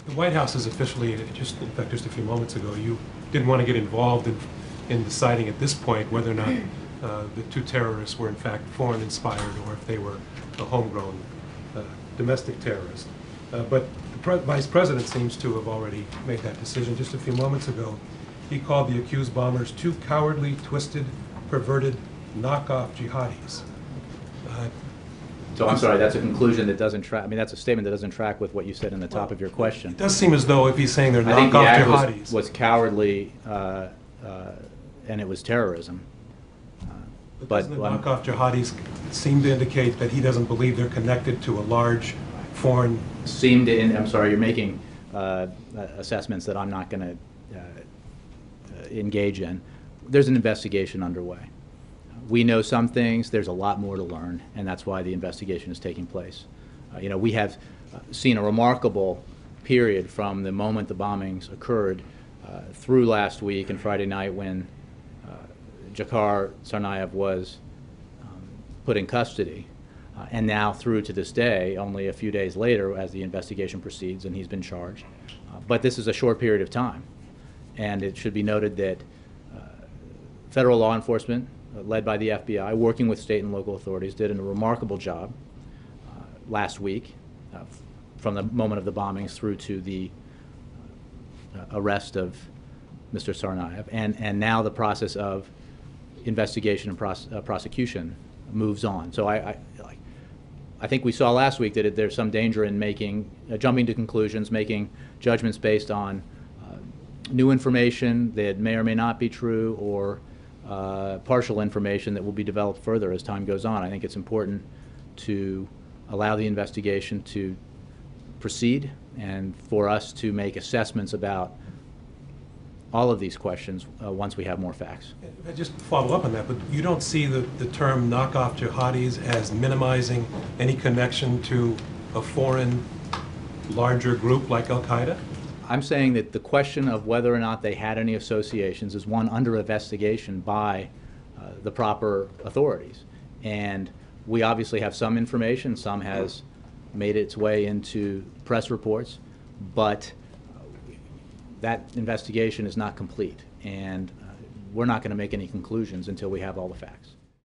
The White House has officially, just in fact, just a few moments ago, you didn't want to get involved in deciding at this point whether or not the two terrorists were in fact foreign-inspired or if they were a homegrown domestic terrorist. But the Vice President seems to have already made that decision. Just a few moments ago, he called the accused bombers two cowardly, twisted, perverted, knockoff jihadis. So I'm sorry, that's a conclusion that doesn't track. I mean, that's a statement that doesn't track with what you said in the top of your question. It does seem as though if he's saying they're I think the knockoff act jihadis. was cowardly, and it was terrorism. But doesn't the knockoff jihadis seem to indicate that he doesn't believe they're connected to a large foreign? I'm sorry, you're making assessments that I'm not going to engage in. There's an investigation underway. We know some things. There's a lot more to learn, and that's why the investigation is taking place. We have seen a remarkable period from the moment the bombings occurred through last week and Friday night when Jay Carney was put in custody, and now through to this day, only a few days later as the investigation proceeds and he's been charged. But this is a short period of time, and it should be noted that federal law enforcement, led by the FBI, working with state and local authorities, did a remarkable job last week, from the moment of the bombings through to the arrest of Mr. Tsarnaev, and now the process of investigation and prosecution moves on. So I think we saw last week that there's some danger in jumping to conclusions, making judgments based on new information that may or may not be true, or partial information that will be developed further as time goes on. I think it's important to allow the investigation to proceed and for us to make assessments about all of these questions once we have more facts. Just follow up on that, but you don't see the term knockoff jihadis as minimizing any connection to a foreign, larger group like Al-Qaeda? I'm saying that the question of whether or not they had any associations is one under investigation by the proper authorities. And we obviously have some information. Some has made its way into press reports, but that investigation is not complete. And we're not going to make any conclusions until we have all the facts.